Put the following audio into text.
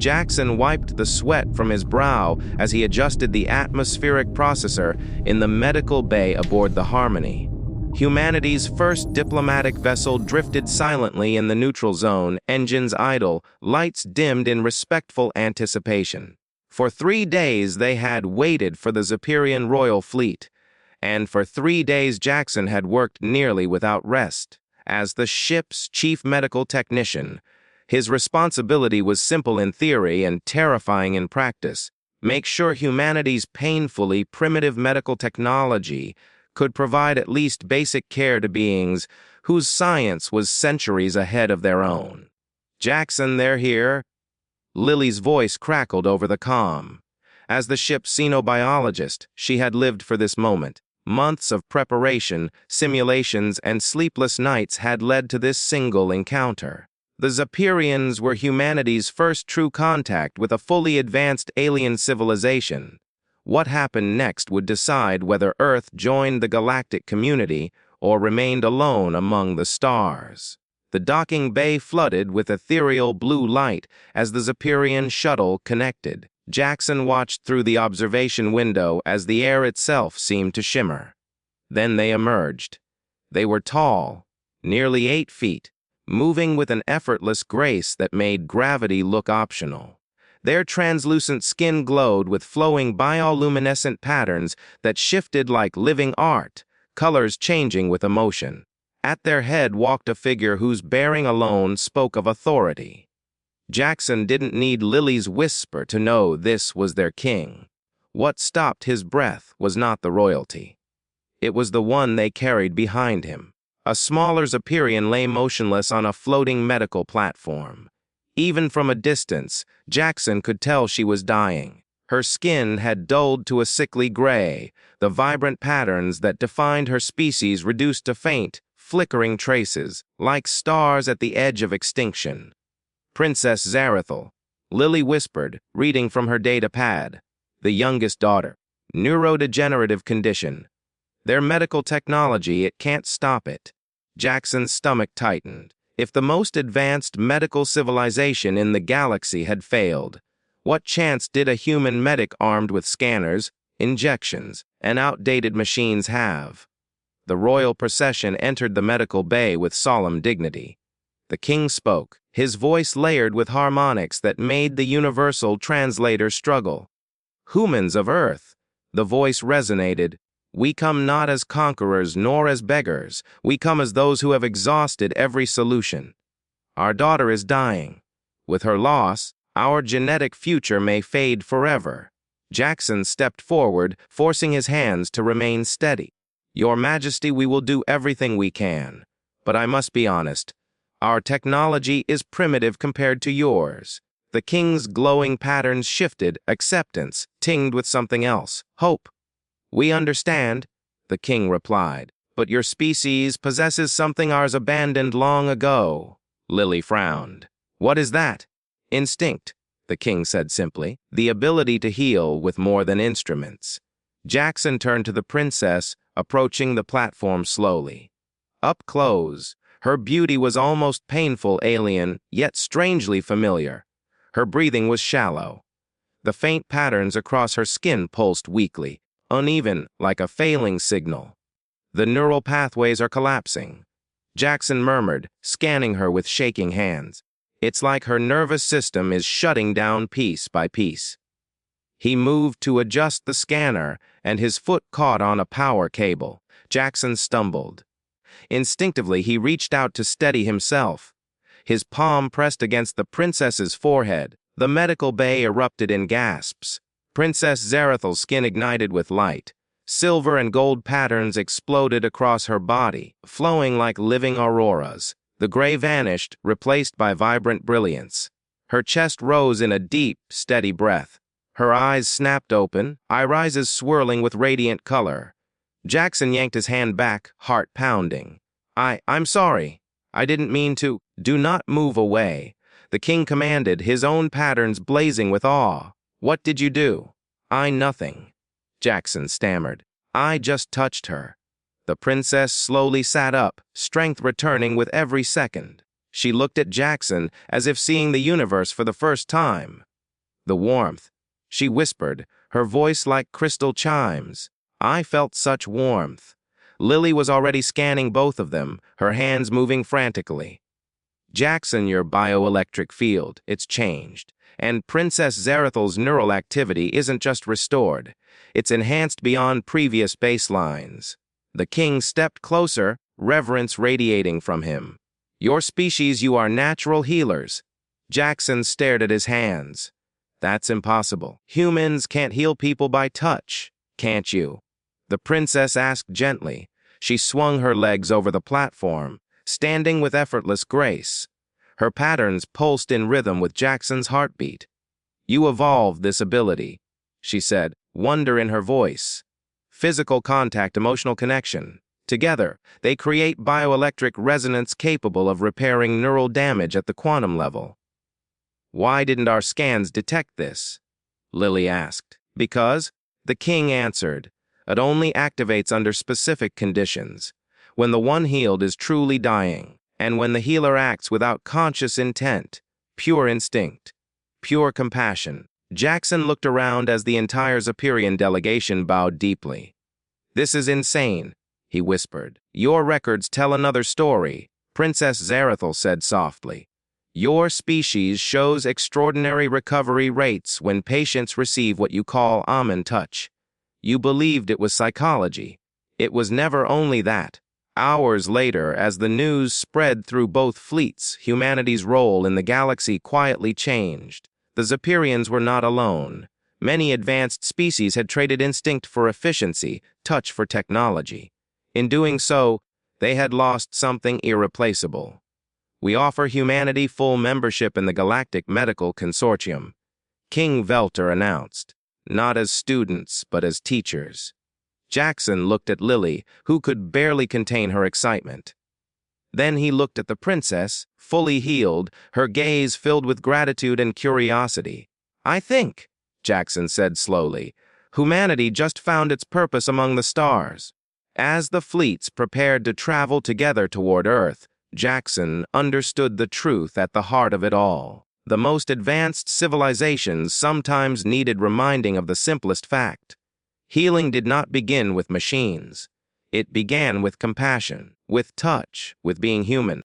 Jackson wiped the sweat from his brow as he adjusted the atmospheric processor in the medical bay aboard the Harmony. Humanity's first diplomatic vessel drifted silently in the neutral zone, engines idle, lights dimmed in respectful anticipation. For 3 days they had waited for the Zephyrian royal fleet, and for 3 days Jackson had worked nearly without rest. As the ship's chief medical technician, his responsibility was simple in theory and terrifying in practice: make sure humanity's painfully primitive medical technology could provide at least basic care to beings whose science was centuries ahead of their own. "Jackson, they're here." Lily's voice crackled over the comm. As the ship's xenobiologist, she had lived for this moment. Months of preparation, simulations, and sleepless nights had led to this single encounter. The Zephyrians were humanity's first true contact with a fully advanced alien civilization. What happened next would decide whether Earth joined the galactic community or remained alone among the stars. The docking bay flooded with ethereal blue light as the Zephyrian shuttle connected. Jackson watched through the observation window as the air itself seemed to shimmer. Then they emerged. They were tall, nearly 8 feet, moving with an effortless grace that made gravity look optional. Their translucent skin glowed with flowing bioluminescent patterns that shifted like living art, colors changing with emotion. At their head walked a figure whose bearing alone spoke of authority. Jackson didn't need Lily's whisper to know this was their king. What stopped his breath was not the royalty. It was the one they carried behind him. A smaller Zephyrian lay motionless on a floating medical platform. Even from a distance, Jackson could tell she was dying. Her skin had dulled to a sickly gray, the vibrant patterns that defined her species reduced to faint, flickering traces, like stars at the edge of extinction. "Princess Zarathel," Lily whispered, reading from her data pad. "The youngest daughter. Neurodegenerative condition. Their medical technology, it can't stop it." Jackson's stomach tightened. If the most advanced medical civilization in the galaxy had failed, what chance did a human medic armed with scanners, injections, and outdated machines have? The royal procession entered the medical bay with solemn dignity. The king spoke, his voice layered with harmonics that made the universal translator struggle. "Humans of Earth," the voice resonated, "we come not as conquerors nor as beggars. We come as those who have exhausted every solution. Our daughter is dying. With her loss, our genetic future may fade forever." Jackson stepped forward, forcing his hands to remain steady. "Your Majesty, we will do everything we can. But I must be honest. Our technology is primitive compared to yours." The king's glowing patterns shifted, acceptance, tinged with something else, hope. "We understand," the king replied, "but your species possesses something ours abandoned long ago." Lily frowned. "What is that?" "Instinct," the king said simply, "the ability to heal with more than instruments." Jackson turned to the princess, approaching the platform slowly. Up close, her beauty was almost painful, alien, yet strangely familiar. Her breathing was shallow. The faint patterns across her skin pulsed weakly, uneven, like a failing signal. "The neural pathways are collapsing," Jackson murmured, scanning her with shaking hands. "It's like her nervous system is shutting down piece by piece." He moved to adjust the scanner, and his foot caught on a power cable. Jackson stumbled. Instinctively, he reached out to steady himself. His palm pressed against the princess's forehead. The medical bay erupted in gasps. Princess Zarathel's skin ignited with light. Silver and gold patterns exploded across her body, flowing like living auroras. The gray vanished, replaced by vibrant brilliance. Her chest rose in a deep, steady breath. Her eyes snapped open, irises swirling with radiant color. Jackson yanked his hand back, heart pounding. I'm sorry. I didn't mean to." "Do not move away," the king commanded, his own patterns blazing with awe. "What did you do?" Nothing," Jackson stammered. "I just touched her." The princess slowly sat up, strength returning with every second. She looked at Jackson as if seeing the universe for the first time. The warmth. She whispered, her voice like crystal chimes. I felt such warmth. Lily was already scanning both of them, her hands moving frantically. Jackson, your bioelectric field, it's changed. And Princess Zarathal's neural activity isn't just restored, it's enhanced beyond previous baselines. The king stepped closer, reverence radiating from him. Your species, you are natural healers. Jackson stared at his hands. That's impossible. Humans can't heal people by touch, can't you? The princess asked gently. She swung her legs over the platform, standing with effortless grace. Her patterns pulsed in rhythm with Jackson's heartbeat. You evolved this ability, she said, wonder in her voice. Physical contact, emotional connection. Together, they create bioelectric resonance capable of repairing neural damage at the quantum level. Why didn't our scans detect this? Lily asked. Because, the king answered, it only activates under specific conditions. When the one healed is truly dying, and when the healer acts without conscious intent, pure instinct, pure compassion. Jackson looked around as the entire Zephyrian delegation bowed deeply. This is insane, he whispered. Your records tell another story, Princess Zarathal said softly. Your species shows extraordinary recovery rates when patients receive what you call Amen touch. You believed it was psychology. It was never only that. Hours later, as the news spread through both fleets, humanity's role in the galaxy quietly changed. The Zephyrians were not alone. Many advanced species had traded instinct for efficiency, touch for technology. In doing so, they had lost something irreplaceable. We offer humanity full membership in the Galactic Medical Consortium, King Velter announced, not as students, but as teachers. Jackson looked at Lily, who could barely contain her excitement. Then he looked at the princess, fully healed, her gaze filled with gratitude and curiosity. I think, Jackson said slowly, humanity just found its purpose among the stars. As the fleets prepared to travel together toward Earth, Jackson understood the truth at the heart of it all. The most advanced civilizations sometimes needed reminding of the simplest fact. Healing did not begin with machines. It began with compassion, with touch, with being human.